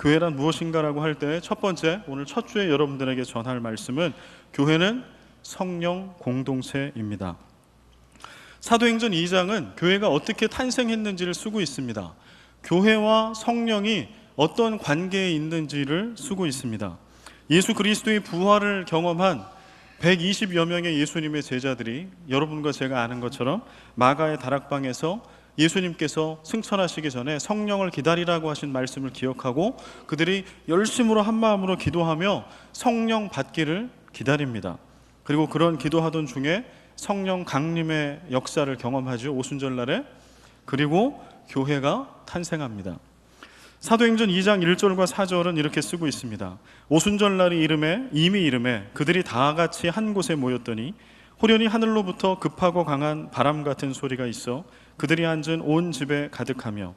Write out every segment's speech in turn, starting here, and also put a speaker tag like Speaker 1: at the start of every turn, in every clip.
Speaker 1: 교회란 무엇인가라고 할 때 첫 번째, 오늘 첫 주에 여러분들에게 전할 말씀은 교회는 성령 공동체입니다. 사도행전 2장은 교회가 어떻게 탄생했는지를 쓰고 있습니다. 교회와 성령이 어떤 관계에 있는지를 쓰고 있습니다. 예수 그리스도의 부활을 경험한 120여 명의 예수님의 제자들이 여러분과 제가 아는 것처럼 마가의 다락방에서 예수님께서 승천하시기 전에 성령을 기다리라고 하신 말씀을 기억하고 그들이 열심으로 한 마음으로 기도하며 성령 받기를 기다립니다. 그리고 그런 기도하던 중에 성령 강림의 역사를 경험하죠. 오순절날에. 그리고 교회가 탄생합니다. 사도행전 2장 1절과 4절은 이렇게 쓰고 있습니다. 오순절날이 이미 이름에 그들이 다 같이 한 곳에 모였더니 호련히 하늘로부터 급하고 강한 바람 같은 소리가 있어 그들이 앉은 온 집에 가득하며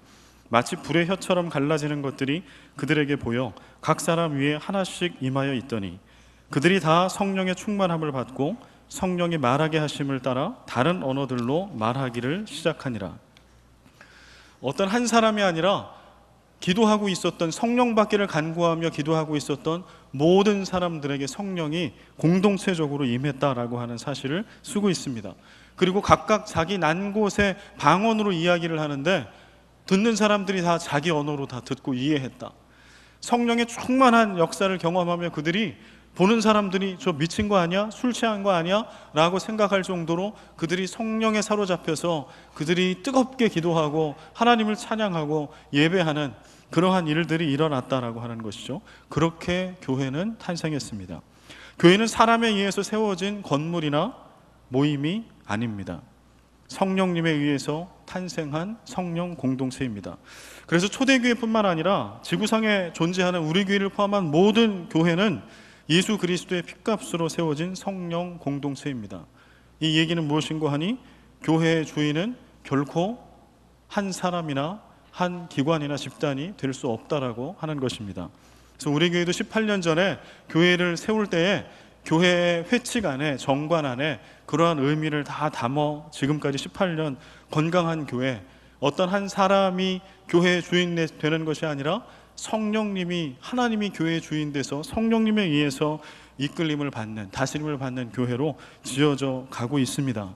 Speaker 1: 마치 불의 혀처럼 갈라지는 것들이 그들에게 보여 각 사람 위에 하나씩 임하여 있더니 그들이 다 성령의 충만함을 받고 성령이 말하게 하심을 따라 다른 언어들로 말하기를 시작하니라. 어떤 한 사람이 아니라 기도하고 있었던, 성령 받기를 간구하며 기도하고 있었던 모든 사람들에게 성령이 공동체적으로 임했다라고 하는 사실을 쓰고 있습니다. 그리고 각각 자기 난 곳의 방언으로 이야기를 하는데 듣는 사람들이 다 자기 언어로 다 듣고 이해했다. 성령의 충만한 역사를 경험하며 그들이 보는 사람들이 저 미친 거 아니야? 술 취한 거 아니야? 라고 생각할 정도로 그들이 성령에 사로잡혀서 그들이 뜨겁게 기도하고 하나님을 찬양하고 예배하는 그러한 일들이 일어났다라고 하는 것이죠. 그렇게 교회는 탄생했습니다. 교회는 사람에 의해서 세워진 건물이나 모임이 아닙니다. 성령님에 의해서 탄생한 성령 공동체입니다. 그래서 초대교회뿐만 아니라 지구상에 존재하는 우리 교회를 포함한 모든 교회는 예수 그리스도의 핏값으로 세워진 성령 공동체입니다. 이 얘기는 무엇인가 하니 교회의 주인은 결코 한 사람이나 한 기관이나 집단이 될 수 없다라고 하는 것입니다. 그래서 우리 교회도 18년 전에 교회를 세울 때에 교회의 회칙 안에, 정관 안에 그러한 의미를 다 담아 지금까지 18년 건강한 교회, 어떤 한 사람이 교회의 주인 되는 것이 아니라 성령님이, 하나님이 교회의 주인 돼서 성령님에 의해서 이끌림을 받는, 다스림을 받는 교회로 지어져 가고 있습니다.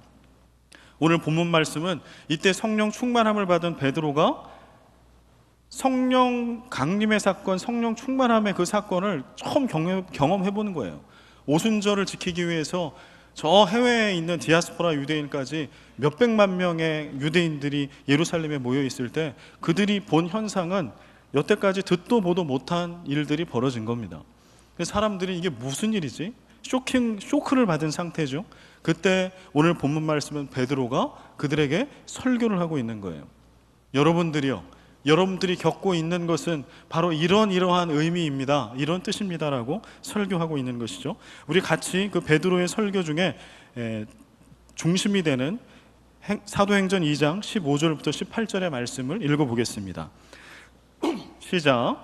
Speaker 1: 오늘 본문 말씀은 이때 성령 충만함을 받은 베드로가 성령 강림의 사건, 성령 충만함의 그 사건을 처음 경험해 보는 거예요. 오순절을 지키기 위해서 저 해외에 있는 디아스포라 유대인까지 몇백만 명의 유대인들이 예루살렘에 모여 있을 때 그들이 본 현상은 여태까지 듣도 보도 못한 일들이 벌어진 겁니다. 사람들이 이게 무슨 일이지? 쇼크를 받은 상태죠. 그때 오늘 본문 말씀은 베드로가 그들에게 설교를 하고 있는 거예요. 여러분들이 겪고 있는 것은 바로 이러한 의미입니다. 이런 뜻입니다라고 설교하고 있는 것이죠. 우리 같이 그 베드로의 설교 중에 중심이 되는 사도행전 2장 15절부터 18절의 말씀을 읽어보겠습니다. 시작.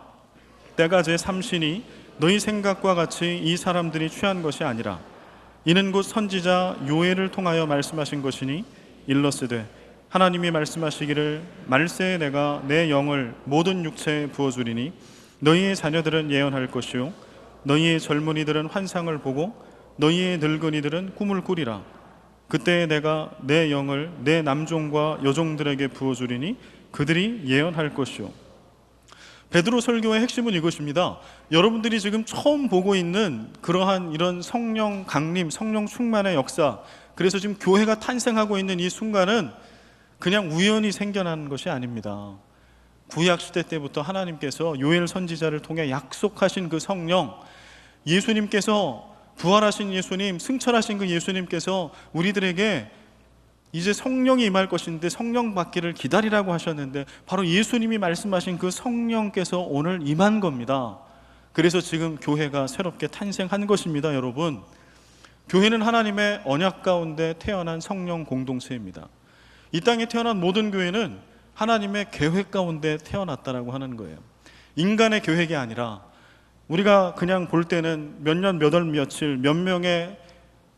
Speaker 1: 때가 제 삼시니 너희 생각과 같이 이 사람들이 취한 것이 아니라 이는 곧 선지자 요엘을 통하여 말씀하신 것이니 일러스되 하나님이 말씀하시기를 말세에 내가 내 영을 모든 육체에 부어주리니 너희의 자녀들은 예언할 것이요 너희의 젊은이들은 환상을 보고 너희의 늙은이들은 꿈을 꾸리라. 그때 내가 내 영을 내 남종과 여종들에게 부어주리니 그들이 예언할 것이요. 베드로 설교의 핵심은 이것입니다. 여러분들이 지금 처음 보고 있는 그러한 이런 성령 강림, 성령 충만의 역사, 그래서 지금 교회가 탄생하고 있는 이 순간은 그냥 우연히 생겨난 것이 아닙니다. 구약시대 때부터 하나님께서 요엘 선지자를 통해 약속하신 그 성령, 예수님께서 부활하신 예수님, 승천하신 그 예수님께서 우리들에게 이제 성령이 임할 것인데 성령 받기를 기다리라고 하셨는데 바로 예수님이 말씀하신 그 성령께서 오늘 임한 겁니다. 그래서 지금 교회가 새롭게 탄생한 것입니다. 여러분, 교회는 하나님의 언약 가운데 태어난 성령 공동체입니다. 이 땅에 태어난 모든 교회는 하나님의 계획 가운데 태어났다라고 하는 거예요. 인간의 계획이 아니라 우리가 그냥 볼 때는 몇 년, 몇 월, 며칠, 몇 명의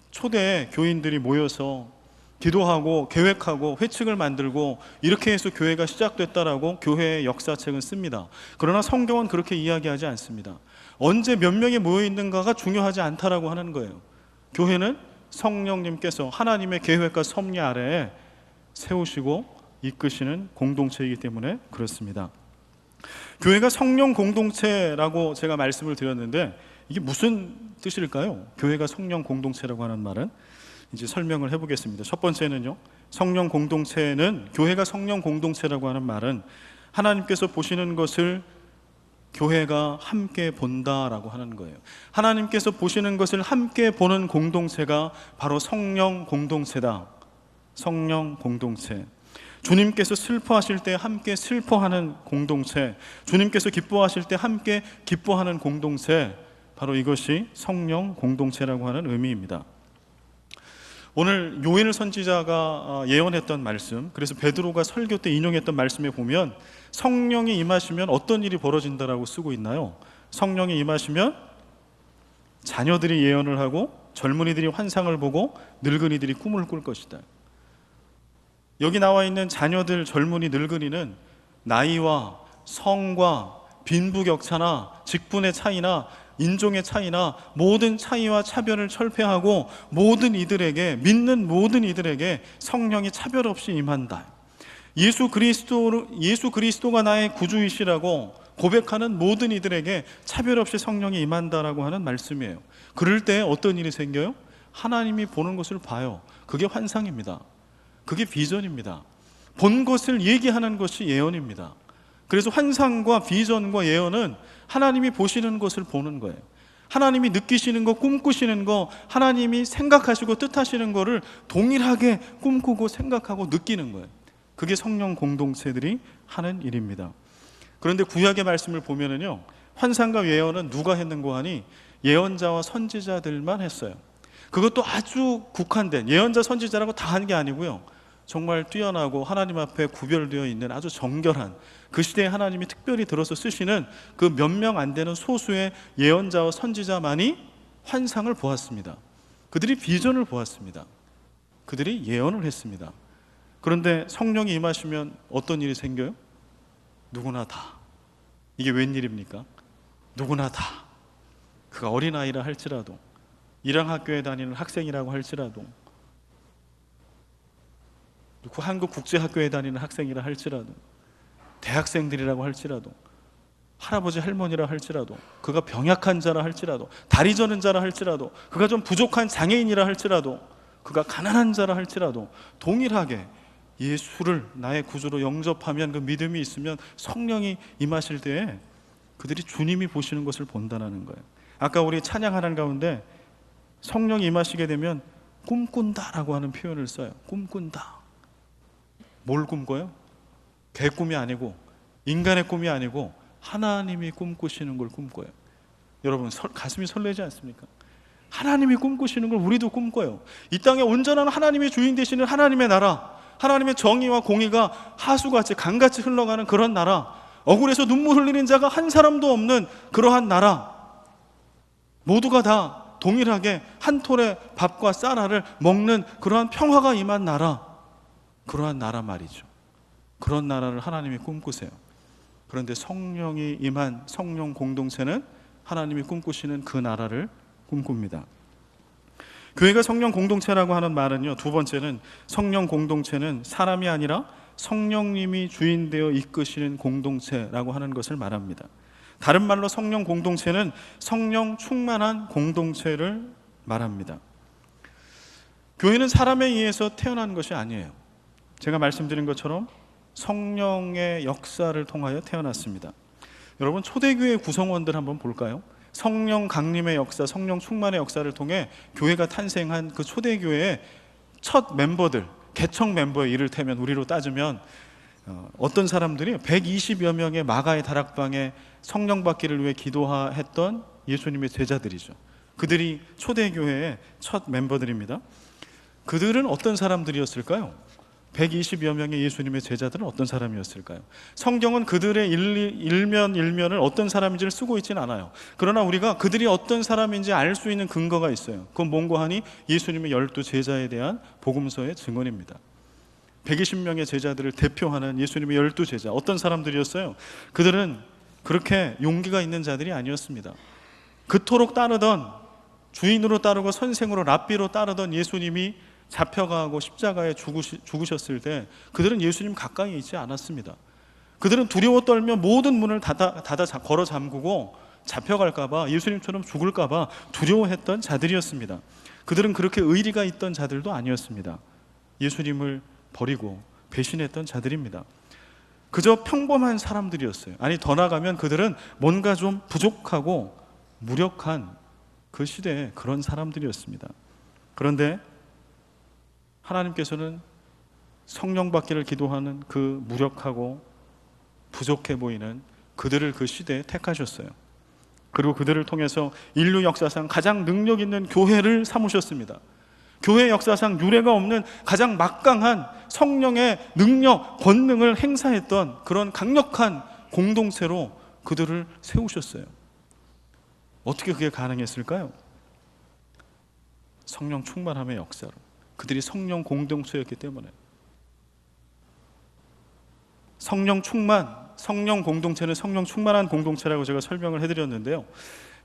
Speaker 1: 초대 교인들이 모여서 기도하고 계획하고 회칙을 만들고 이렇게 해서 교회가 시작됐다라고 교회의 역사책은 씁니다. 그러나 성경은 그렇게 이야기하지 않습니다. 언제 몇 명이 모여 있는가가 중요하지 않다라고 하는 거예요. 교회는 성령님께서 하나님의 계획과 섭리 아래에 세우시고 이끄시는 공동체이기 때문에 그렇습니다. 교회가 성령 공동체라고 제가 말씀을 드렸는데 이게 무슨 뜻일까요? 교회가 성령 공동체라고 하는 말은 이제 설명을 해보겠습니다. 첫 번째는요, 성령 공동체는, 교회가 성령 공동체라고 하는 말은 하나님께서 보시는 것을 교회가 함께 본다라고 하는 거예요. 하나님께서 보시는 것을 함께 보는 공동체가 바로 성령 공동체다. 성령 공동체. 주님께서 슬퍼하실 때 함께 슬퍼하는 공동체, 주님께서 기뻐하실 때 함께 기뻐하는 공동체, 바로 이것이 성령 공동체라고 하는 의미입니다. 오늘 요엘 선지자가 예언했던 말씀, 그래서 베드로가 설교 때 인용했던 말씀에 보면 성령이 임하시면 어떤 일이 벌어진다라고 쓰고 있나요? 성령이 임하시면 자녀들이 예언을 하고 젊은이들이 환상을 보고 늙은이들이 꿈을 꿀 것이다. 여기 나와 있는 자녀들, 젊은이, 늙은이는 나이와 성과 빈부격차나 직분의 차이나 인종의 차이나 모든 차이와 차별을 철폐하고 모든 이들에게, 믿는 모든 이들에게 성령이 차별 없이 임한다. 예수 그리스도가 나의 구주이시라고 고백하는 모든 이들에게 차별 없이 성령이 임한다라고 하는 말씀이에요. 그럴 때 어떤 일이 생겨요? 하나님이 보는 것을 봐요. 그게 환상입니다. 그게 비전입니다. 본 것을 얘기하는 것이 예언입니다. 그래서 환상과 비전과 예언은 하나님이 보시는 것을 보는 거예요. 하나님이 느끼시는 거, 꿈꾸시는 거, 하나님이 생각하시고 뜻하시는 거를 동일하게 꿈꾸고 생각하고 느끼는 거예요. 그게 성령 공동체들이 하는 일입니다. 그런데 구약의 말씀을 보면은요, 환상과 예언은 누가 했는고 하니 예언자와 선지자들만 했어요. 그것도 아주 국한된, 예언자 선지자라고 다 한 게 아니고요, 정말 뛰어나고 하나님 앞에 구별되어 있는 아주 정결한, 그 시대에 하나님이 특별히 들어서 쓰시는 그 몇 명 안 되는 소수의 예언자와 선지자만이 환상을 보았습니다. 그들이 비전을 보았습니다. 그들이 예언을 했습니다. 그런데 성령이 임하시면 어떤 일이 생겨요? 누구나 다. 이게 웬일입니까? 누구나 다. 그가 어린아이라 할지라도, 1학 학교에 다니는 학생이라고 할지라도, 그 한국 국제학교에 다니는 학생이라 할지라도, 대학생들이라고 할지라도, 할아버지 할머니라 할지라도, 그가 병약한 자라 할지라도, 다리 저는 자라 할지라도, 그가 좀 부족한 장애인이라 할지라도, 그가 가난한 자라 할지라도 동일하게 예수를 나의 구주로 영접하면, 그 믿음이 있으면 성령이 임하실 때에 그들이 주님이 보시는 것을 본다는 거예요. 아까 우리 찬양하는 가운데 성령이 임하시게 되면 꿈꾼다라고 하는 표현을 써요. 꿈꾼다. 뭘 꿈꿔요? 개 꿈이 아니고, 인간의 꿈이 아니고 하나님이 꿈꾸시는 걸 꿈꿔요. 여러분, 가슴이 설레지 않습니까? 하나님이 꿈꾸시는 걸 우리도 꿈꿔요. 이 땅에 온전한 하나님이 주인 되시는 하나님의 나라, 하나님의 정의와 공의가 하수같이 강같이 흘러가는 그런 나라, 억울해서 눈물 흘리는 자가 한 사람도 없는 그러한 나라, 모두가 다 동일하게 한 톨의 밥과 쌀알을 먹는 그러한 평화가 임한 나라, 그러한 나라 말이죠. 그런 나라를 하나님이 꿈꾸세요. 그런데 성령이 임한 성령 공동체는 하나님이 꿈꾸시는 그 나라를 꿈꿉니다. 교회가 성령 공동체라고 하는 말은요, 두 번째는 성령 공동체는 사람이 아니라 성령님이 주인 되어 이끄시는 공동체라고 하는 것을 말합니다. 다른 말로 성령 공동체는 성령 충만한 공동체를 말합니다. 교회는 사람에 의해서 태어난 것이 아니에요. 제가 말씀드린 것처럼 성령의 역사를 통하여 태어났습니다. 여러분, 초대교회 구성원들 한번 볼까요? 성령 강림의 역사, 성령 충만의 역사를 통해 교회가 탄생한 그 초대교회의 첫 멤버들, 개척 멤버에 이를테면, 우리로 따지면 어떤 사람들이 120여 명의 마가의 다락방에 성령 받기를 위해 기도했던 예수님의 제자들이죠. 그들이 초대교회의 첫 멤버들입니다. 그들은 어떤 사람들이었을까요? 120여 명의 예수님의 제자들은 어떤 사람이었을까요? 성경은 그들의 일면을 어떤 사람인지를 쓰고 있지는 않아요. 그러나 우리가 그들이 어떤 사람인지 알 수 있는 근거가 있어요. 그건 뭔고 하니 예수님의 12 제자에 대한 복음서의 증언입니다. 120명의 제자들을 대표하는 예수님의 12 제자, 어떤 사람들이었어요? 그들은 그렇게 용기가 있는 자들이 아니었습니다. 그토록 따르던, 주인으로 따르고 선생으로 랍비로 따르던 예수님이 잡혀가고 십자가에 죽으셨을 때 그들은 예수님 가까이 있지 않았습니다. 그들은 두려워 떨며 모든 문을 닫아 걸어 잠그고 잡혀갈까봐, 예수님처럼 죽을까봐 두려워했던 자들이었습니다. 그들은 그렇게 의리가 있던 자들도 아니었습니다. 예수님을 버리고 배신했던 자들입니다. 그저 평범한 사람들이었어요. 아니, 더 나아가면 그들은 뭔가 좀 부족하고 무력한 그 시대에 그런 사람들이었습니다. 그런데 하나님께서는 성령 받기를 기도하는 그 무력하고 부족해 보이는 그들을 그 시대에 택하셨어요. 그리고 그들을 통해서 인류 역사상 가장 능력 있는 교회를 삼으셨습니다. 교회 역사상 유례가 없는 가장 막강한 성령의 능력, 권능을 행사했던 그런 강력한 공동체로 그들을 세우셨어요. 어떻게 그게 가능했을까요? 성령 충만함의 역사로. 그들이 성령 공동체였기 때문에. 성령 충만, 성령 공동체는 성령 충만한 공동체라고 제가 설명을 해드렸는데요,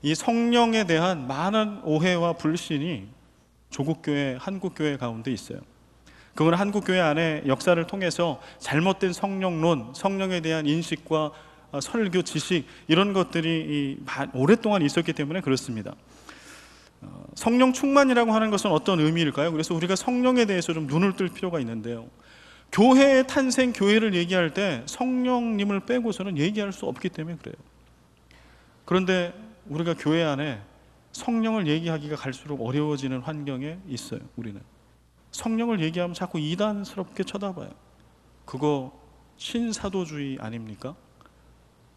Speaker 1: 이 성령에 대한 많은 오해와 불신이 조국교회, 한국교회 가운데 있어요. 그건 한국교회 안에 역사를 통해서 잘못된 성령론, 성령에 대한 인식과 설교, 지식, 이런 것들이 오랫동안 있었기 때문에 그렇습니다. 성령 충만이라고 하는 것은 어떤 의미일까요? 그래서 우리가 성령에 대해서 좀 눈을 뜰 필요가 있는데요, 교회의 탄생, 교회를 얘기할 때 성령님을 빼고서는 얘기할 수 없기 때문에 그래요. 그런데 우리가 교회 안에 성령을 얘기하기가 갈수록 어려워지는 환경에 있어요. 우리는 성령을 얘기하면 자꾸 이단스럽게 쳐다봐요. 그거 신사도주의 아닙니까?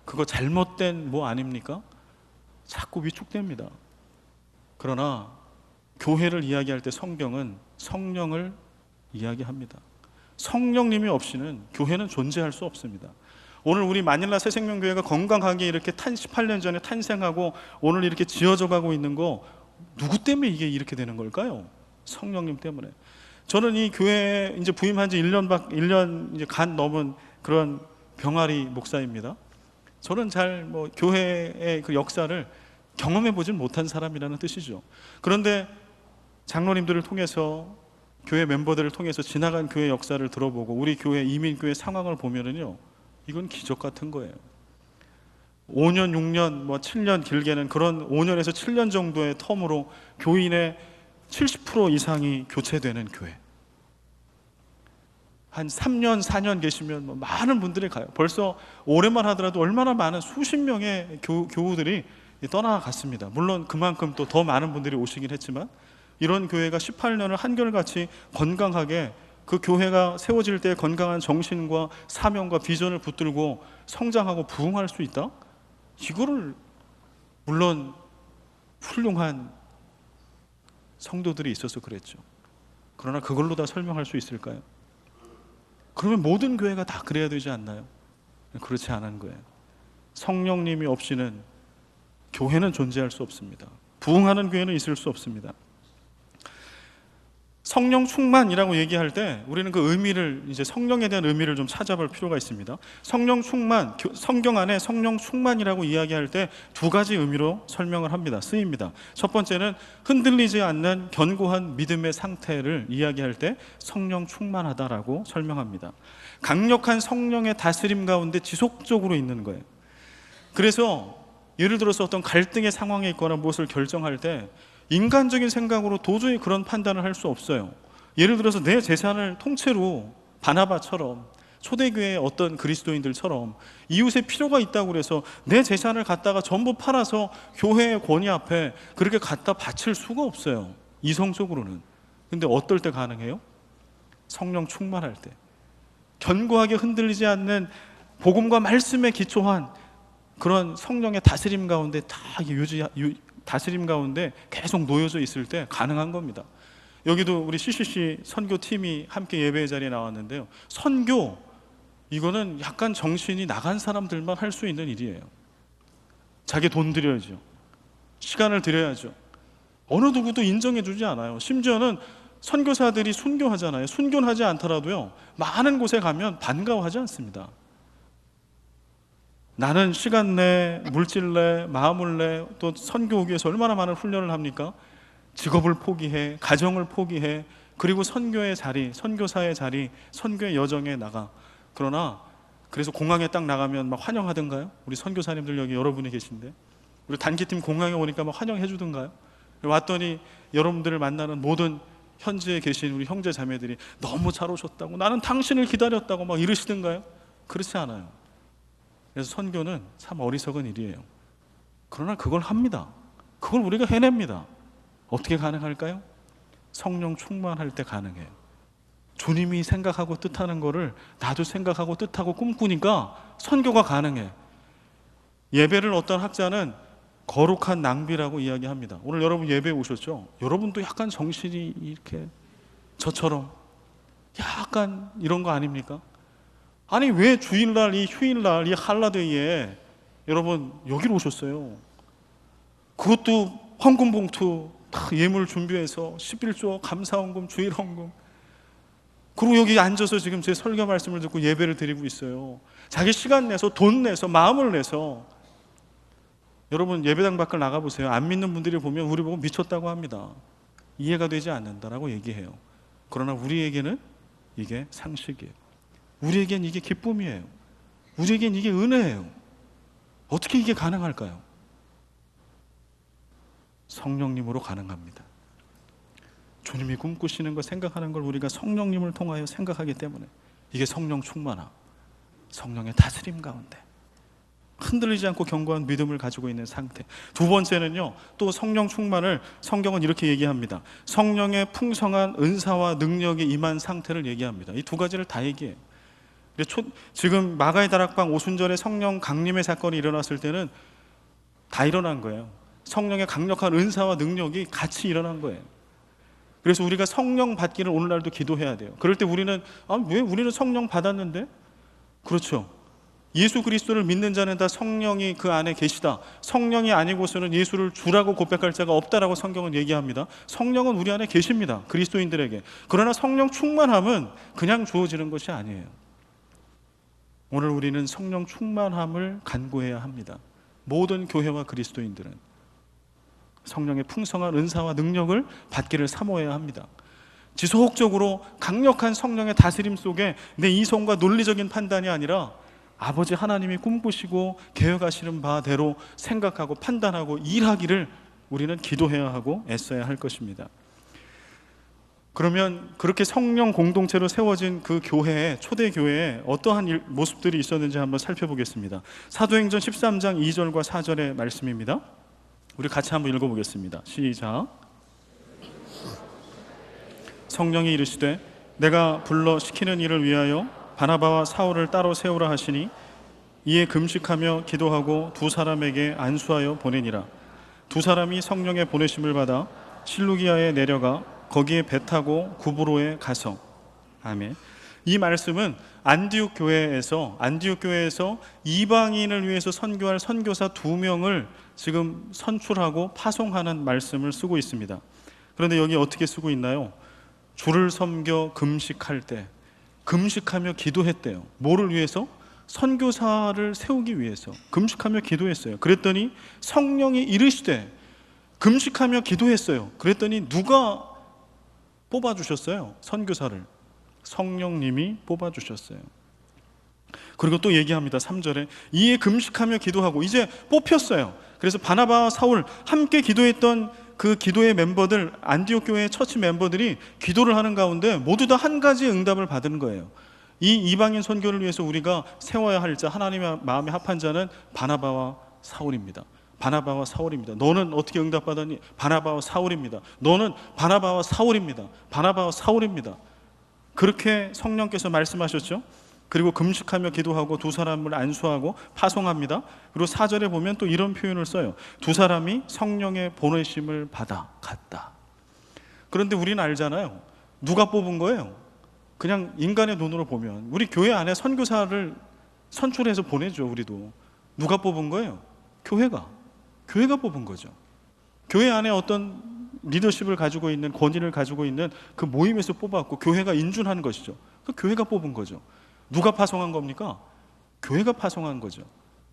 Speaker 1: 그거 잘못된 뭐 아닙니까? 자꾸 위축됩니다. 그러나 교회를 이야기할 때 성경은 성령을 이야기합니다. 성령님이 없이는 교회는 존재할 수 없습니다. 오늘 우리 마닐라 새생명교회가 건강하게 이렇게 18년 전에 탄생하고 오늘 이렇게 지어져 가고 있는 거, 누구 때문에 이게 이렇게 되는 걸까요? 성령님 때문에. 저는 이 교회에 이제 부임한 지 1년 이제 간 넘은 그런 병아리 목사입니다. 저는 잘 교회의 그 역사를 경험해 보진 못한 사람이라는 뜻이죠. 그런데 장로님들을 통해서, 교회 멤버들을 통해서 지나간 교회 역사를 들어보고 우리 교회 이민교회 상황을 보면은요, 이건 기적 같은 거예요. 5년, 6년, 7년, 길게는 그런 5년에서 7년 정도의 텀으로 교인의 70% 이상이 교체되는 교회. 한 3년, 4년 계시면 많은 분들이 가요. 벌써 올해만 하더라도 얼마나 많은 수십 명의 교우들이 떠나갔습니다. 물론 그만큼 또 더 많은 분들이 오시긴 했지만, 이런 교회가 18년을 한결같이 건강하게, 그 교회가 세워질 때 건강한 정신과 사명과 비전을 붙들고 성장하고 부흥할 수 있다? 이거를, 물론 훌륭한 성도들이 있어서 그랬죠. 그러나 그걸로 다 설명할 수 있을까요? 그러면 모든 교회가 다 그래야 되지 않나요? 그렇지 않은 거예요. 성령님이 없이는 교회는 존재할 수 없습니다. 부흥하는 교회는 있을 수 없습니다. 성령 충만이라고 얘기할 때 우리는 그 의미를, 이제 성령에 대한 의미를 좀 찾아볼 필요가 있습니다. 성령 충만, 성경 안에 성령 충만이라고 이야기할 때 두 가지 의미로 설명을 합니다. 쓰입니다. 첫 번째는 흔들리지 않는 견고한 믿음의 상태를 이야기할 때 성령 충만하다라고 설명합니다. 강력한 성령의 다스림 가운데 지속적으로 있는 거예요. 그래서 예를 들어서 어떤 갈등의 상황에 있거나 무엇을 결정할 때 인간적인 생각으로 도저히 그런 판단을 할 수 없어요. 예를 들어서 내 재산을 통째로 바나바처럼, 초대교회의 어떤 그리스도인들처럼 이웃의 필요가 있다고 그래서 내 재산을 갖다가 전부 팔아서 교회의 권위 앞에 그렇게 갖다 바칠 수가 없어요, 이성적으로는. 근데 어떨 때 가능해요? 성령 충만할 때, 견고하게 흔들리지 않는 복음과 말씀에 기초한 그런 성령의 다스림 가운데 다스림 가운데 계속 놓여져 있을 때 가능한 겁니다. 여기도 우리 CCC 선교팀이 함께 예배의 자리에 나왔는데요. 선교, 이거는 약간 정신이 나간 사람들만 할 수 있는 일이에요. 자기 돈 들여야죠. 시간을 들여야죠. 어느 누구도 인정해 주지 않아요. 심지어는 선교사들이 순교하잖아요. 순교는 하지 않더라도요, 많은 곳에 가면 반가워하지 않습니다. 나는 시간 내, 물질 내, 마음을 내, 또 선교 오기 위해서 얼마나 많은 훈련을 합니까? 직업을 포기해, 가정을 포기해, 그리고 선교의 자리, 선교사의 자리, 선교의 여정에 나가. 그러나 그래서 공항에 딱 나가면 막 환영하던가요? 우리 선교사님들 여기 여러분이 계신데, 우리 단기팀 공항에 오니까 막 환영해 주던가요? 왔더니 여러분들을 만나는 모든 현지에 계신 우리 형제 자매들이 너무 잘 오셨다고, 나는 당신을 기다렸다고 막 이러시던가요? 그렇지 않아요. 그래서 선교는 참 어리석은 일이에요. 그러나 그걸 합니다. 그걸 우리가 해냅니다. 어떻게 가능할까요? 성령 충만할 때 가능해요. 주님이 생각하고 뜻하는 거를 나도 생각하고 뜻하고 꿈꾸니까 선교가 가능해. 예배를 어떤 학자는 거룩한 낭비라고 이야기합니다. 오늘 여러분 예배에 오셨죠? 여러분도 약간 정신이 이렇게 저처럼 약간 이런 거 아닙니까? 아니 왜 주일날, 이 휴일날, 이 할라데이에 여러분 여기로 오셨어요? 그것도 헌금 봉투 다 예물 준비해서 11조 감사헌금, 주일헌금, 그리고 여기 앉아서 지금 제 설교 말씀을 듣고 예배를 드리고 있어요. 자기 시간 내서, 돈 내서, 마음을 내서. 여러분 예배당 밖을 나가보세요. 안 믿는 분들이 보면 우리 보고 미쳤다고 합니다. 이해가 되지 않는다라고 얘기해요. 그러나 우리에게는 이게 상식이에요. 우리에겐 이게 기쁨이에요. 우리에겐 이게 은혜예요. 어떻게 이게 가능할까요? 성령님으로 가능합니다. 주님이 꿈꾸시는 거, 생각하는 걸 우리가 성령님을 통하여 생각하기 때문에 이게 성령 충만함, 성령의 다스림 가운데 흔들리지 않고 견고한 믿음을 가지고 있는 상태. 두 번째는요, 또 성령 충만을 성경은 이렇게 얘기합니다. 성령의 풍성한 은사와 능력이 임한 상태를 얘기합니다. 이 두 가지를 다 얘기해요. 지금 마가의 다락방 오순절에 성령 강림의 사건이 일어났을 때는 다 일어난 거예요. 성령의 강력한 은사와 능력이 같이 일어난 거예요. 그래서 우리가 성령 받기를 오늘날도 기도해야 돼요. 그럴 때 우리는 왜 우리는 성령 받았는데? 그렇죠. 예수 그리스도를 믿는 자는 다 성령이 그 안에 계시다. 성령이 아니고서는 예수를 주라고 고백할 자가 없다라고 성경은 얘기합니다. 성령은 우리 안에 계십니다. 그리스도인들에게. 그러나 성령 충만함은 그냥 주어지는 것이 아니에요. 오늘 우리는 성령 충만함을 간구해야 합니다. 모든 교회와 그리스도인들은 성령의 풍성한 은사와 능력을 받기를 사모해야 합니다. 지속적으로 강력한 성령의 다스림 속에 내 이성과 논리적인 판단이 아니라 아버지 하나님이 꿈꾸시고 계획하시는 바대로 생각하고 판단하고 일하기를 우리는 기도해야 하고 애써야 할 것입니다. 그러면 그렇게 성령 공동체로 세워진 그 교회에, 초대 교회에 어떠한 모습들이 있었는지 한번 살펴보겠습니다. 사도행전 13장 2절과 4절의 말씀입니다. 우리 같이 한번 읽어보겠습니다. 시작. 성령이 이르시되 내가 불러 시키는 일을 위하여 바나바와 사울을 따로 세우라 하시니 이에 금식하며 기도하고 두 사람에게 안수하여 보내니라. 두 사람이 성령의 보내심을 받아 실루기아에 내려가 거기에 배 타고 구브로에 가서. 아멘. 이 말씀은 안디옥 교회에서 이방인을 위해서 선교할 선교사 2명을 지금 선출하고 파송하는 말씀을 쓰고 있습니다. 그런데 여기 어떻게 쓰고 있나요? 주를 섬겨 금식할 때, 금식하며 기도했대요. 뭐를 위해서? 선교사를 세우기 위해서 금식하며 기도했어요. 그랬더니 성령이 이르시되, 금식하며 기도했어요. 그랬더니 누가 뽑아주셨어요? 선교사를 성령님이 뽑아주셨어요. 그리고 또 얘기합니다. 3절에 이에 금식하며 기도하고, 이제 뽑혔어요. 그래서 바나바와 사울 함께 기도했던 그 기도의 멤버들, 안디옥 교회의 처치 멤버들이 기도를 하는 가운데 모두 다 한 가지 응답을 받은 거예요. 이 이방인 선교를 위해서 우리가 세워야 할 자, 하나님의 마음에 합한 자는 바나바와 사울입니다. 바나바와 사울입니다. 너는 어떻게 응답받았니? 바나바와 사울입니다. 너는 바나바와 사울입니다. 바나바와 사울입니다. 그렇게 성령께서 말씀하셨죠. 그리고 금식하며 기도하고 두 사람을 안수하고 파송합니다. 그리고 4절에 보면 또 이런 표현을 써요. 두 사람이 성령의 보내심을 받아 갔다. 그런데 우리는 알잖아요. 누가 뽑은 거예요? 그냥 인간의 눈으로 보면 우리 교회 안에 선교사를 선출해서 보내죠. 우리도. 누가 뽑은 거예요? 교회가 뽑은 거죠. 교회 안에 어떤 리더십을 가지고 있는, 권위를 가지고 있는 그 모임에서 뽑았고 교회가 인준한 것이죠. 그 교회가 뽑은 거죠. 누가 파송한 겁니까? 교회가 파송한 거죠.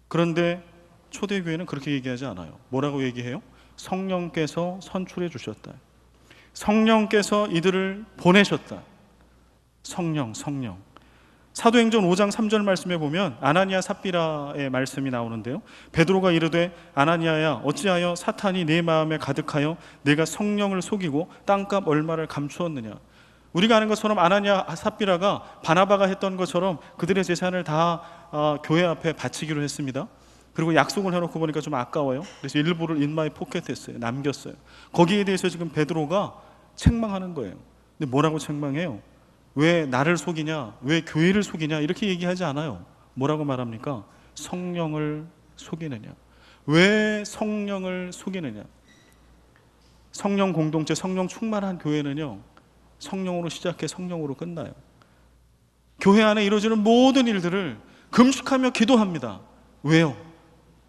Speaker 1: 그런데 초대교회는 그렇게 얘기하지 않아요. 뭐라고 얘기해요? 성령께서 선출해 주셨다. 성령께서 이들을 보내셨다. 성령. 사도행전 5장 3절 말씀에 보면 아나니아 삽비라의 말씀이 나오는데요. 베드로가 이르되 아나니아야 어찌하여 사탄이 내 마음에 가득하여 내가 성령을 속이고 땅값 얼마를 감추었느냐. 우리가 아는 것처럼 아나니아 삽비라가 바나바가 했던 것처럼 그들의 재산을 다 교회 앞에 바치기로 했습니다. 그리고 약속을 해놓고 보니까 좀 아까워요. 그래서 일부를 인마에 포켓했어요. 남겼어요. 거기에 대해서 지금 베드로가 책망하는 거예요. 근데 뭐라고 책망해요? 왜 나를 속이냐? 왜 교회를 속이냐? 이렇게 얘기하지 않아요. 뭐라고 말합니까? 성령을 속이느냐? 왜 성령을 속이느냐? 성령 공동체, 성령 충만한 교회는요, 성령으로 시작해 성령으로 끝나요. 교회 안에 이루어지는 모든 일들을 금식하며 기도합니다. 왜요?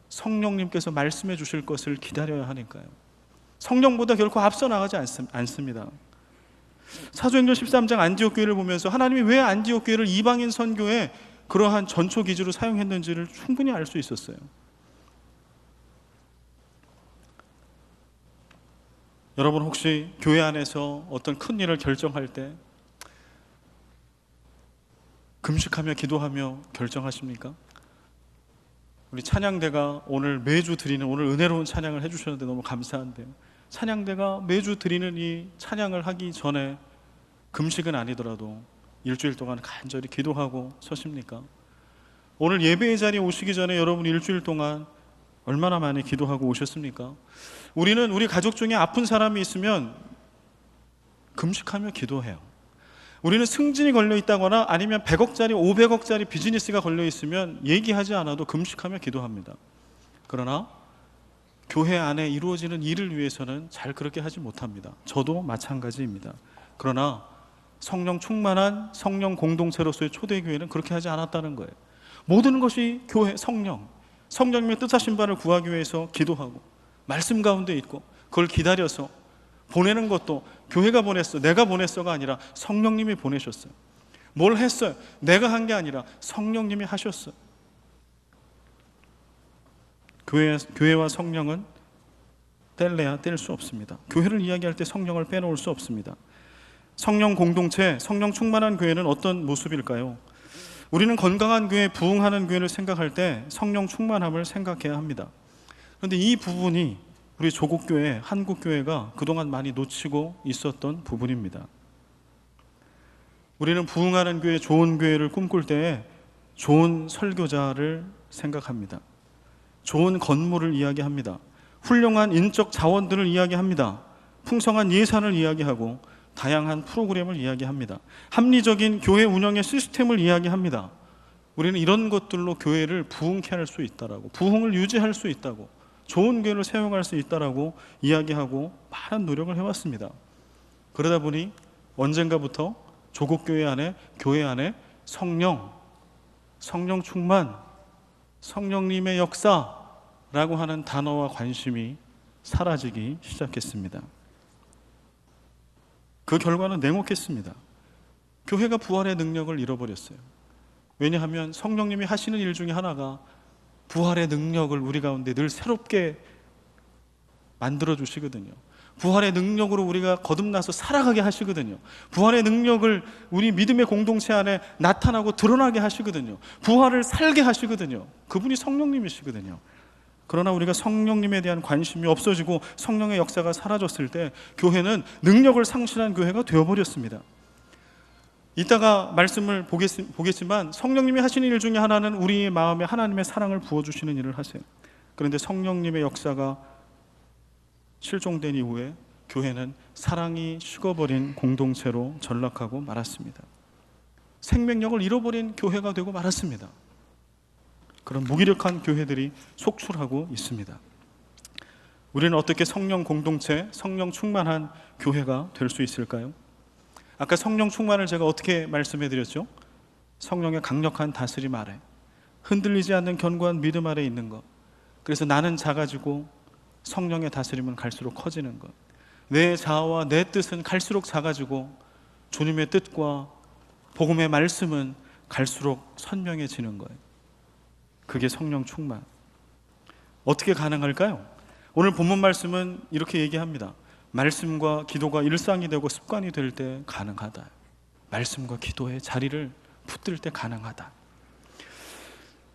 Speaker 1: 성령님께서 말씀해 주실 것을 기다려야 하니까요. 성령보다 결코 앞서 나가지 않습니다. 사도행전 13장 안디옥 교회를 보면서 하나님이 왜 안디옥 교회를 이방인 선교에 그러한 전초 기지로 사용했는지를 충분히 알 수 있었어요. 여러분 혹시 교회 안에서 어떤 큰 일을 결정할 때 금식하며 기도하며 결정하십니까? 우리 찬양대가 오늘 매주 드리는 오늘 은혜로운 찬양을 해주셨는데 너무 감사한데요. 찬양대가 매주 드리는 이 찬양을 하기 전에 금식은 아니더라도 일주일 동안 간절히 기도하고 서십니까? 오늘 예배의 자리에 오시기 전에 여러분 일주일 동안 얼마나 많이 기도하고 오셨습니까? 우리는 우리 가족 중에 아픈 사람이 있으면 금식하며 기도해요. 우리는 승진이 걸려 있다거나 아니면 100억짜리 500억짜리 비즈니스가 걸려 있으면 얘기하지 않아도 금식하며 기도합니다. 그러나 교회 안에 이루어지는 일을 위해서는 잘 그렇게 하지 못합니다. 저도 마찬가지입니다. 그러나 성령 충만한 성령 공동체로서의 초대교회는 그렇게 하지 않았다는 거예요. 모든 것이 교회, 성령님의 뜻하신 바를 구하기 위해서 기도하고 말씀 가운데 있고 그걸 기다려서 보내는 것도 교회가 보냈어, 내가 보냈어가 아니라 성령님이 보내셨어요. 뭘 했어요? 내가 한 게 아니라 성령님이 하셨어요. 교회와 성령은 뗄래야 뗄 수 없습니다. 교회를 이야기할 때 성령을 빼놓을 수 없습니다. 성령 공동체, 성령 충만한 교회는 어떤 모습일까요? 우리는 건강한 교회, 부흥하는 교회를 생각할 때 성령 충만함을 생각해야 합니다. 그런데 이 부분이 우리 조국교회, 한국교회가 그동안 많이 놓치고 있었던 부분입니다. 우리는 부흥하는 교회, 좋은 교회를 꿈꿀 때에 좋은 설교자를 생각합니다. 좋은 건물을 이야기합니다. 훌륭한 인적 자원들을 이야기합니다. 풍성한 예산을 이야기하고 다양한 프로그램을 이야기합니다. 합리적인 교회 운영의 시스템을 이야기합니다. 우리는 이런 것들로 교회를 부흥케 할 수 있다라고, 부흥을 유지할 수 있다고, 좋은 교회를 세워갈 수 있다라고 이야기하고 많은 노력을 해왔습니다. 그러다 보니 언젠가부터 조국교회 안에, 교회 안에 성령 충만, 성령님의 역사라고 하는 단어와 관심이 사라지기 시작했습니다. 그 결과는 냉혹했습니다. 교회가 부활의 능력을 잃어버렸어요. 왜냐하면 성령님이 하시는 일 중에 하나가 부활의 능력을 우리 가운데 늘 새롭게 만들어 주시거든요. 부활의 능력으로 우리가 거듭나서 살아가게 하시거든요. 부활의 능력을 우리 믿음의 공동체 안에 나타나고 드러나게 하시거든요. 부활을 살게 하시거든요. 그분이 성령님이시거든요. 그러나 우리가 성령님에 대한 관심이 없어지고 성령의 역사가 사라졌을 때 교회는 능력을 상실한 교회가 되어버렸습니다. 이따가 말씀을 보겠지만 성령님이 하시는 일 중에 하나는 우리의 마음에 하나님의 사랑을 부어주시는 일을 하세요. 그런데 성령님의 역사가 실종된 이후에 교회는 사랑이 식어버린 공동체로 전락하고 말았습니다. 생명력을 잃어버린 교회가 되고 말았습니다. 그런 무기력한 교회들이 속출하고 있습니다. 우리는 어떻게 성령 공동체, 성령 충만한 교회가 될 수 있을까요? 아까 성령 충만을 제가 어떻게 말씀해 드렸죠? 성령의 강력한 다스림 아래, 흔들리지 않는 견고한 믿음 아래 있는 것. 그래서 나는 작아지고 성령의 다스림은 갈수록 커지는 것. 내 자아와 내 뜻은 갈수록 작아지고 주님의 뜻과 복음의 말씀은 갈수록 선명해지는 거예요. 그게 성령 충만. 어떻게 가능할까요? 오늘 본문 말씀은 이렇게 얘기합니다. 말씀과 기도가 일상이 되고 습관이 될 때 가능하다. 말씀과 기도의 자리를 붙들 때 가능하다.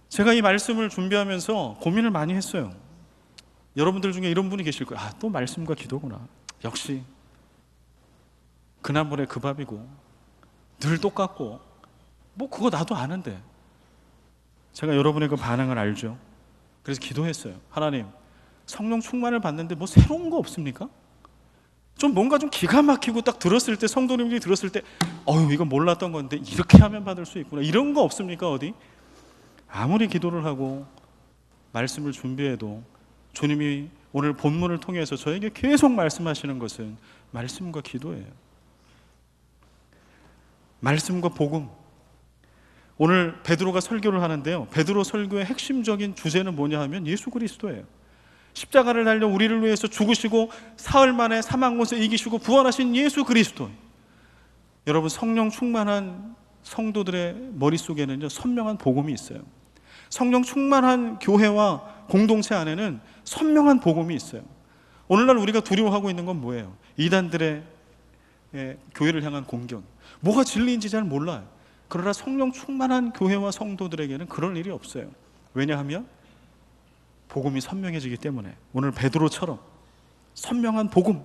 Speaker 1: 제가 이 말씀을 준비하면서 고민을 많이 했어요. 여러분들 중에 이런 분이 계실 거예요. 또 말씀과 기도구나. 역시 그나물에 그 밥이고 늘 똑같고 그거 나도 아는데. 제가 여러분의 그 반응을 알죠. 그래서 기도했어요. 하나님, 성령 충만을 받는데 새로운 거 없습니까? 좀 뭔가 좀 기가 막히고 딱 들었을 때, 성도님들이 들었을 때 이거 몰랐던 건데 이렇게 하면 받을 수 있구나, 이런 거 없습니까? 어디? 아무리 기도를 하고 말씀을 준비해도 주님이 오늘 본문을 통해서 저에게 계속 말씀하시는 것은 말씀과 기도예요. 말씀과 복음. 오늘 베드로가 설교를 하는데요, 베드로 설교의 핵심적인 주제는 뭐냐 하면 예수 그리스도예요. 십자가를 달려 우리를 위해서 죽으시고 사흘 만에 사망 못을 이기시고 부활하신 예수 그리스도. 여러분, 성령 충만한 성도들의 머릿속에는요 선명한 복음이 있어요. 성령 충만한 교회와 공동체 안에는 선명한 복음이 있어요. 오늘날 우리가 두려워하고 있는 건 뭐예요? 이단들의 교회를 향한 공격. 뭐가 진리인지 잘 몰라요. 그러나 성령 충만한 교회와 성도들에게는 그럴 일이 없어요. 왜냐하면 복음이 선명해지기 때문에. 오늘 베드로처럼 선명한 복음,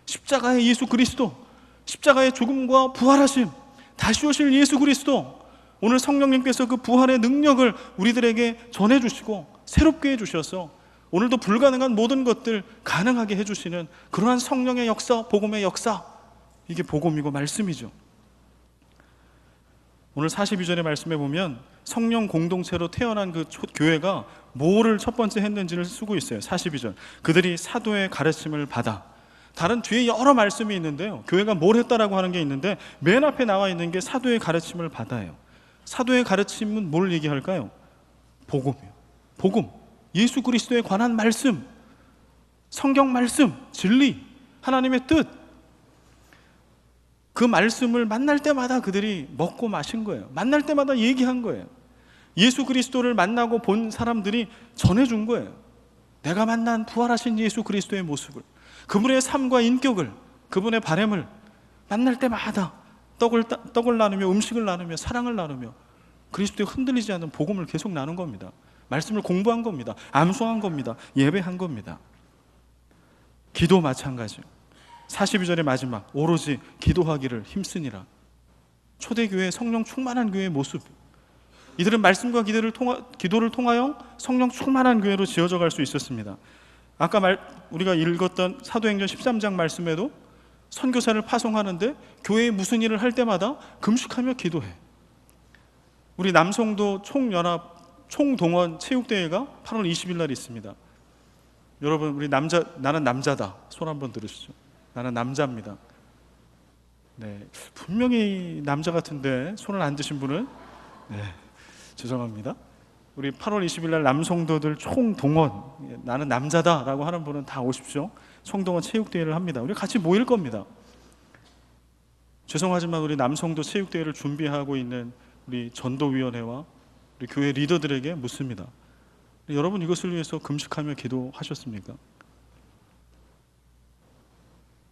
Speaker 1: 십자가의 예수 그리스도, 십자가의 죽음과 부활하심, 다시 오실 예수 그리스도, 오늘 성령님께서 그 부활의 능력을 우리들에게 전해주시고 새롭게 해주셔서 오늘도 불가능한 모든 것들 가능하게 해주시는 그러한 성령의 역사, 복음의 역사, 이게 복음이고 말씀이죠. 오늘 42절의 말씀에 보면 성령 공동체로 태어난 그 교회가 뭐를 첫 번째 했는지를 쓰고 있어요. 42절. 그들이 사도의 가르침을 받아. 다른 뒤에 여러 말씀이 있는데요, 교회가 뭘 했다라고 하는 게 있는데 맨 앞에 나와 있는 게 사도의 가르침을 받아요. 사도의 가르침은 뭘 얘기할까요? 복음이요. 복음. 예수 그리스도에 관한 말씀, 성경 말씀, 진리, 하나님의 뜻. 그 말씀을 만날 때마다 그들이 먹고 마신 거예요. 만날 때마다 얘기한 거예요. 예수 그리스도를 만나고 본 사람들이 전해준 거예요. 내가 만난 부활하신 예수 그리스도의 모습을, 그분의 삶과 인격을, 그분의 바램을 만날 때마다 떡을 나누며 음식을 나누며 사랑을 나누며 그리스도에 흔들리지 않는 복음을 계속 나눈 겁니다. 말씀을 공부한 겁니다. 암송한 겁니다. 예배한 겁니다. 기도 마찬가지요. 42절의 마지막, 오로지 기도하기를 힘쓰니라. 초대교회 성령 충만한 교회의 모습. 이들은 말씀과 기도를 통하여 성령 충만한 교회로 지어져 갈 수 있었습니다. 아까 우리가 읽었던 사도행전 13장 말씀에도 선교사를 파송하는데 교회에 무슨 일을 할 때마다 금식하며 기도해. 우리 남성도 총동원 체육대회가 8월 20일 날 있습니다. 여러분, 나는 남자다, 손 한번 들으시죠. 나는 남자입니다. 네, 분명히 남자 같은데 손을 안 드신 분은 죄송합니다. 우리 8월 20일 날 남성도들 총동원, 나는 남자다라고 하는 분은 다 오십시오. 총동원 체육대회를 합니다. 우리 같이 모일 겁니다. 죄송하지만 우리 남성도 체육대회를 준비하고 있는 우리 전도위원회와 우리 교회 리더들에게 묻습니다. 여러분, 이것을 위해서 금식하며 기도하셨습니까?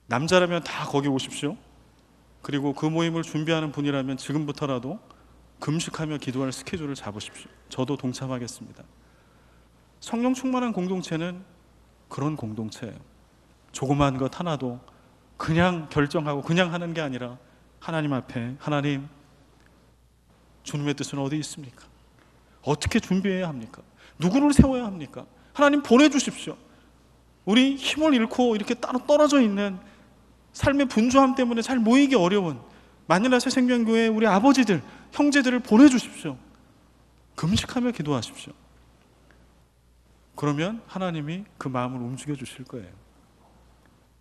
Speaker 1: 남자라면 다 거기 오십시오. 그리고 그 모임을 준비하는 분이라면 지금부터라도 금식하며 기도할 스케줄을 잡으십시오. 저도 동참하겠습니다. 성령 충만한 공동체는 그런 공동체예요. 조그만 것 하나도 그냥 결정하고 그냥 하는 게 아니라 하나님 앞에, 하나님, 주님의 뜻은 어디 있습니까? 어떻게 준비해야 합니까? 누구를 세워야 합니까? 하나님 보내주십시오. 우리 힘을 잃고 이렇게 따로 떨어져 있는 삶의 분주함 때문에 잘 모이기 어려운 만일라 새생명교회 우리 아버지들, 형제들을 보내주십시오. 금식하며 기도하십시오. 그러면 하나님이 그 마음을 움직여 주실 거예요.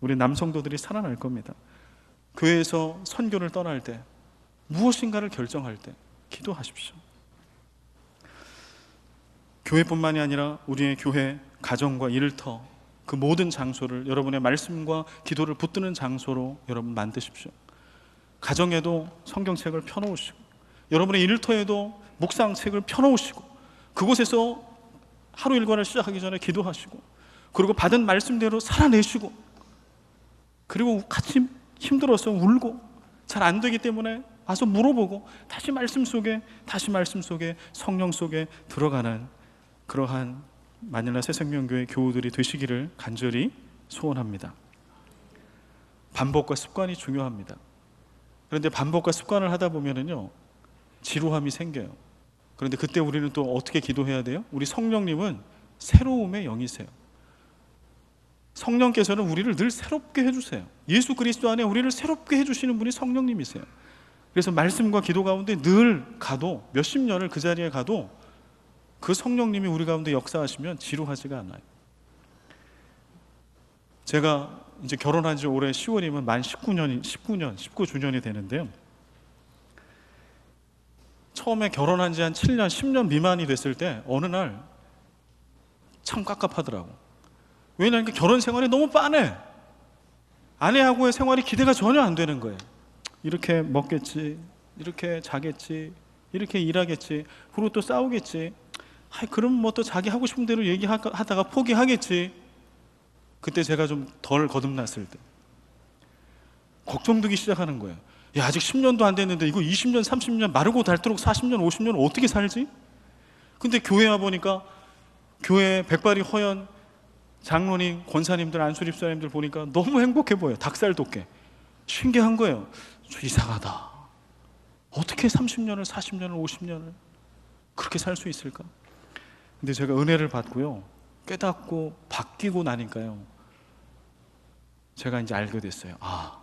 Speaker 1: 우리 남성도들이 살아날 겁니다. 교회에서 선교를 떠날 때, 무엇인가를 결정할 때 기도하십시오. 교회뿐만이 아니라 우리의 교회, 가정과 일터, 그 모든 장소를 여러분의 말씀과 기도를 붙드는 장소로 여러분 만드십시오. 가정에도 성경책을 펴놓으시고, 여러분의 일터에도 묵상책을 펴놓으시고, 그곳에서 하루 일과를 시작하기 전에 기도하시고, 그리고 받은 말씀대로 살아내시고, 그리고 같이 힘들어서 울고 잘 안 되기 때문에 와서 물어보고 다시 말씀 속에 성령 속에 들어가는 그러한 마닐라 새생명교회 교우들이 되시기를 간절히 소원합니다. 반복과 습관이 중요합니다. 그런데 반복과 습관을 하다 보면은요, 지루함이 생겨요. 그런데 그때 우리는 또 어떻게 기도해야 돼요? 우리 성령님은 새로움의 영이세요. 성령께서는 우리를 늘 새롭게 해주세요. 예수 그리스도 안에 우리를 새롭게 해주시는 분이 성령님이세요. 그래서 말씀과 기도 가운데 늘 가도, 몇십 년을 그 자리에 가도 그 성령님이 우리 가운데 역사하시면 지루하지가 않아요. 제가 이제 결혼한 지 올해 10월이면 만 19주년이 되는데요. 처음에 결혼한 지 한 7년, 10년 미만이 됐을 때 어느 날 참 깝깝하더라고. 왜냐하면 결혼 생활이 너무 빤해. 아내하고의 생활이 기대가 전혀 안 되는 거예요. 이렇게 먹겠지, 이렇게 자겠지, 이렇게 일하겠지, 그리고 또 싸우겠지. 그럼 뭐 또 자기 하고 싶은 대로 얘기하다가 포기하겠지. 그때 제가 좀 덜 거듭났을 때 걱정되기 시작하는 거예요. 야, 아직 10년도 안 됐는데 이거 20년, 30년, 마르고 닳도록 40년, 50년 어떻게 살지? 근데 교회 와 보니까 교회 백발이 허연 장로님, 권사님들, 안수립사님들 보니까 너무 행복해 보여요. 닭살 돋게. 신기한 거예요. 이상하다. 어떻게 30년을, 40년을, 50년을 그렇게 살 수 있을까? 근데 제가 은혜를 받고요, 깨닫고 바뀌고 나니까요, 제가 이제 알게 됐어요. 아,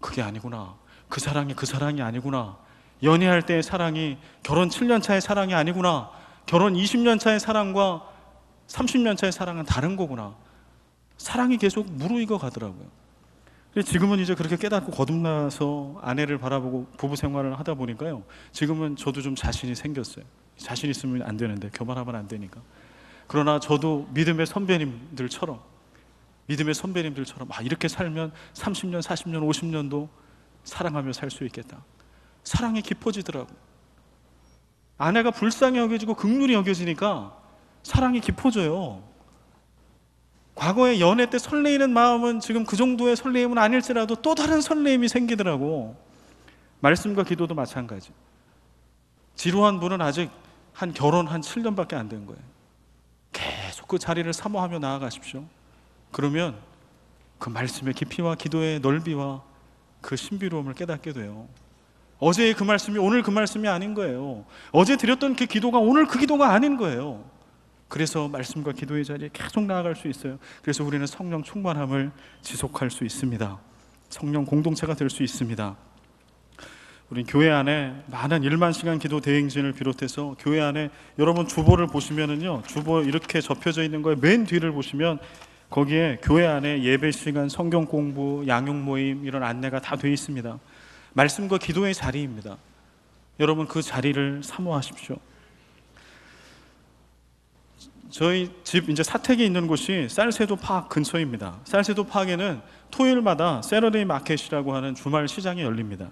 Speaker 1: 그게 아니구나. 그 사랑이 아니구나. 연애할 때의 사랑이 결혼 7년 차의 사랑이 아니구나. 결혼 20년 차의 사랑과 30년 차의 사랑은 다른 거구나. 사랑이 계속 무르익어 가더라고요. 지금은 이제 그렇게 깨닫고 거듭나서 아내를 바라보고 부부 생활을 하다 보니까요, 지금은 저도 좀 자신이 생겼어요. 자신 있으면 안 되는데, 교만하면 안 되니까. 그러나 저도 믿음의 선배님들처럼 이렇게 살면 30년, 40년, 50년도 사랑하며 살 수 있겠다. 사랑이 깊어지더라고. 아내가 불쌍히 여겨지고 긍휼히 여겨지니까 사랑이 깊어져요. 과거에 연애 때 설레이는 마음은 지금 그 정도의 설레임은 아닐지라도 또 다른 설레임이 생기더라고. 말씀과 기도도 마찬가지. 지루한 분은 아직 결혼 한 7년밖에 안 된 거예요. 계속 그 자리를 사모하며 나아가십시오. 그러면 그 말씀의 깊이와 기도의 넓이와 그 신비로움을 깨닫게 돼요. 어제의 그 말씀이 오늘 그 말씀이 아닌 거예요. 어제 드렸던 그 기도가 오늘 그 기도가 아닌 거예요. 그래서 말씀과 기도의 자리에 계속 나아갈 수 있어요. 그래서 우리는 성령 충만함을 지속할 수 있습니다. 성령 공동체가 될 수 있습니다. 우리 교회 안에 많은 1만 시간 기도 대행진을 비롯해서 교회 안에 여러분 주보를 보시면은요, 주보 이렇게 접혀져 있는 거에 맨 뒤를 보시면 거기에 교회 안에 예배 시간, 성경 공부, 양육 모임 이런 안내가 다 되어 있습니다. 말씀과 기도의 자리입니다. 여러분 그 자리를 사모하십시오. 저희 집 이제 사택에 있는 곳이 쌀세도 파악 근처입니다. 쌀세도 파악에는 토요일마다 세러데이 마켓이라고 하는 주말 시장이 열립니다.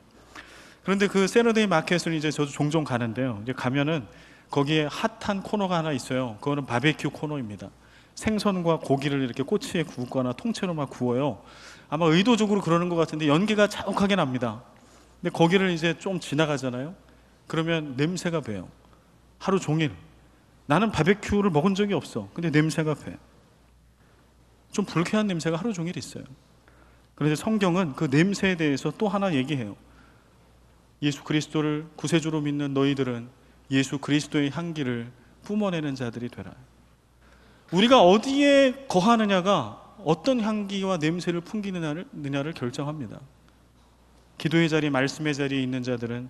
Speaker 1: 그런데 그 세러데이 마켓을 이제 저도 종종 가는데요. 이제 가면은 거기에 핫한 코너가 하나 있어요. 그거는 바베큐 코너입니다. 생선과 고기를 이렇게 꼬치에 굽거나 통째로 막 구워요. 아마 의도적으로 그러는 것 같은데 연기가 자욱하게 납니다. 근데 거기를 이제 좀 지나가잖아요. 그러면 냄새가 배요. 하루 종일. 나는 바베큐를 먹은 적이 없어. 근데 냄새가 배. 좀 불쾌한 냄새가 하루 종일 있어요. 그런데 성경은 그 냄새에 대해서 또 하나 얘기해요. 예수 그리스도를 구세주로 믿는 너희들은 예수 그리스도의 향기를 뿜어내는 자들이 되라. 우리가 어디에 거하느냐가 어떤 향기와 냄새를 풍기느냐를 결정합니다. 기도의 자리, 말씀의 자리에 있는 자들은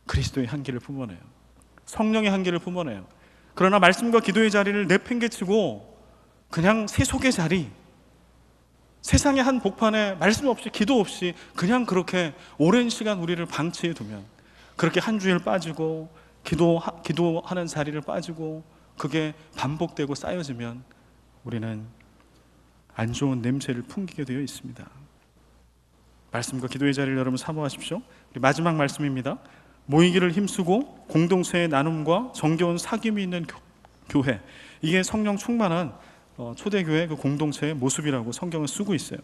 Speaker 1: 그리스도의 향기를 뿜어내요. 성령의 향기를 뿜어내요. 그러나 말씀과 기도의 자리를 내팽개치고 그냥 세속의 자리, 세상의 한 복판에 말씀 없이 기도 없이 그냥 그렇게 오랜 시간 우리를 방치해 두면, 그렇게 한 주일 빠지고 기도하는 자리를 빠지고 그게 반복되고 쌓여지면 우리는 안 좋은 냄새를 풍기게 되어 있습니다. 말씀과 기도의 자리를 여러분 사모하십시오. 우리 마지막 말씀입니다. 모이기를 힘쓰고 공동체의 나눔과 정겨운 사귐이 있는 교회, 이게 성령 충만한 초대교회 그 공동체의 모습이라고 성경은 쓰고 있어요.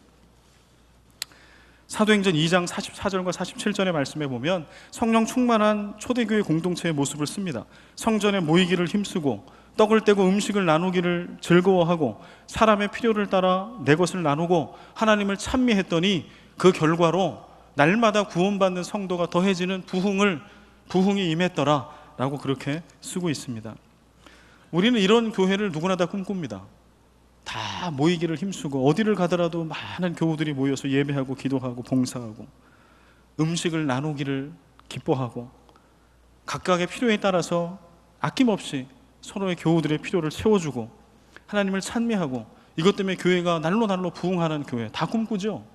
Speaker 1: 사도행전 2장 44절과 47절의 말씀에 보면 성령 충만한 초대교회 공동체의 모습을 씁니다. 성전에 모이기를 힘쓰고 떡을 떼고 음식을 나누기를 즐거워하고 사람의 필요를 따라 내 것을 나누고 하나님을 찬미했더니 그 결과로 날마다 구원받는 성도가 더해지는 부흥이 임했더라 라고 그렇게 쓰고 있습니다. 우리는 이런 교회를 누구나 다 꿈꿉니다. 다 모이기를 힘쓰고 어디를 가더라도 많은 교우들이 모여서 예배하고 기도하고 봉사하고 음식을 나누기를 기뻐하고 각각의 필요에 따라서 아낌없이 서로의 교우들의 필요를 채워주고 하나님을 찬미하고 이것 때문에 교회가 날로 부흥하는 교회, 다 꿈꾸죠.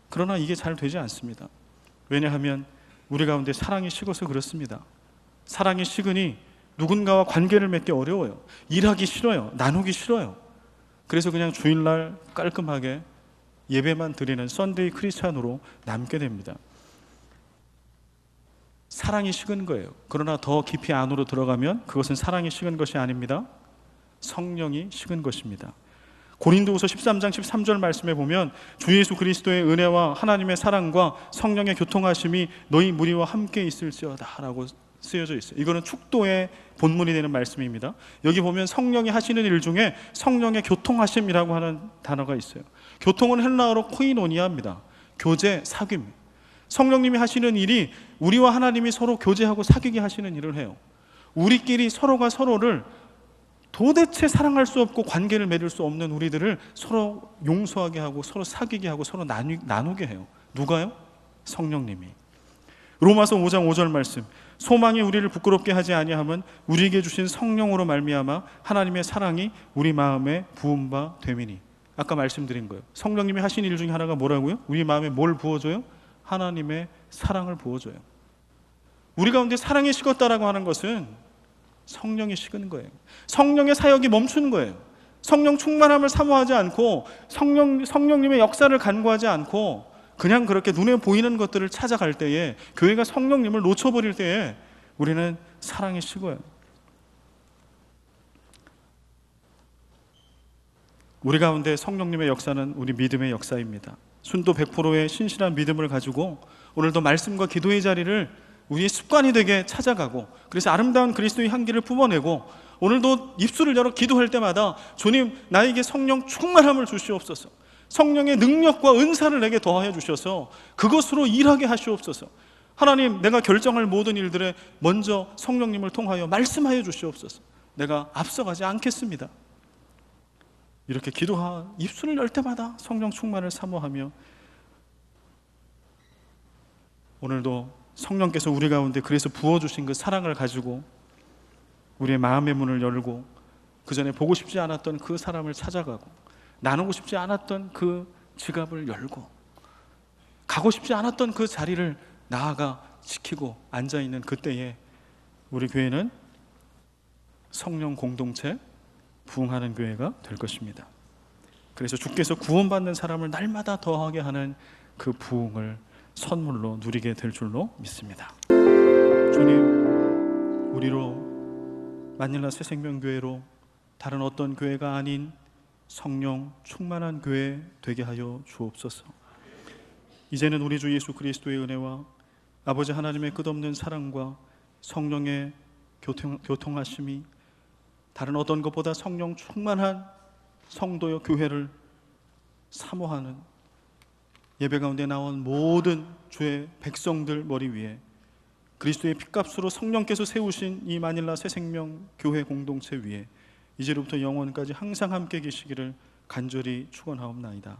Speaker 1: 그러나 이게 잘 되지 않습니다. 왜냐하면 우리 가운데 사랑이 식어서 그렇습니다. 사랑이 식으니 누군가와 관계를 맺기 어려워요. 일하기 싫어요. 나누기 싫어요. 그래서 그냥 주일날 깔끔하게 예배만 드리는 썬데이 크리스찬으로 남게 됩니다. 사랑이 식은 거예요. 그러나 더 깊이 안으로 들어가면 그것은 사랑이 식은 것이 아닙니다. 성령이 식은 것입니다. 고린도후서 13장 13절 말씀에 보면 주 예수 그리스도의 은혜와 하나님의 사랑과 성령의 교통하심이 너희 무리와 함께 있을지어다 라고 쓰여져 있어요. 이거는 축도의 본문이 되는 말씀입니다. 여기 보면 성령이 하시는 일 중에 성령의 교통하심이라고 하는 단어가 있어요. 교통은 헬라어로 코이노니아입니다. 교제, 사귐. 성령님이 하시는 일이 우리와 하나님이 서로 교제하고 사귀게 하시는 일을 해요. 우리끼리 서로가 서로를 도대체 사랑할 수 없고 관계를 맺을 수 없는 우리들을 서로 용서하게 하고 서로 사귀게 하고 서로 나누게 해요. 누가요? 성령님이. 로마서 5장 5절 말씀, 소망이 우리를 부끄럽게 하지 아니함은 우리에게 주신 성령으로 말미암아 하나님의 사랑이 우리 마음에 부은 바 됨이니. 아까 말씀드린 거예요. 성령님이 하신 일 중에 하나가 뭐라고요? 우리 마음에 뭘 부어줘요? 하나님의 사랑을 부어줘요. 우리 가운데 사랑이 식었다라고 하는 것은 성령이 식은 거예요. 성령의 사역이 멈추는 거예요. 성령 충만함을 사모하지 않고 성령님의 역사를 간구하지 않고 그냥 그렇게 눈에 보이는 것들을 찾아갈 때에, 교회가 성령님을 놓쳐버릴 때에 우리는 사랑이 식어요. 우리 가운데 성령님의 역사는 우리 믿음의 역사입니다. 순도 100%의 신실한 믿음을 가지고 오늘도 말씀과 기도의 자리를 우리의 습관이 되게 찾아가고, 그래서 아름다운 그리스도의 향기를 뿜어내고 오늘도 입술을 열어 기도할 때마다 주님, 나에게 성령 충만함을 주시옵소서, 성령의 능력과 은사를 내게 더하여 주셔서 그것으로 일하게 하시옵소서, 하나님, 내가 결정할 모든 일들에 먼저 성령님을 통하여 말씀하여 주시옵소서, 내가 앞서가지 않겠습니다. 이렇게 입술을 열 때마다 성령 충만을 사모하며 오늘도 성령께서 우리 가운데 그래서 부어주신 그 사랑을 가지고 우리의 마음의 문을 열고 그 전에 보고 싶지 않았던 그 사람을 찾아가고 나누고 싶지 않았던 그 지갑을 열고 가고 싶지 않았던 그 자리를 나아가 지키고 앉아있는 그때에 우리 교회는 성령 공동체 부흥하는 교회가 될 것입니다. 그래서 주께서 구원받는 사람을 날마다 더하게 하는 그 부흥을 선물로 누리게 될 줄로 믿습니다. 주님, 우리로 마닐라 새생명교회로 다른 어떤 교회가 아닌 성령 충만한 교회 되게 하여 주옵소서. 이제는 우리 주 예수 그리스도의 은혜와 아버지 하나님의 끝없는 사랑과 성령의 교통하심이 다른 어떤 것보다 성령 충만한 성도여 교회를 사모하는 예배 가운데 나온 모든 주의 백성들 머리 위에 그리스도의 핏값으로 성령께서 세우신 이 마닐라 새생명 교회 공동체 위에 이제로부터 영원까지 항상 함께 계시기를 간절히 축원하옵나이다.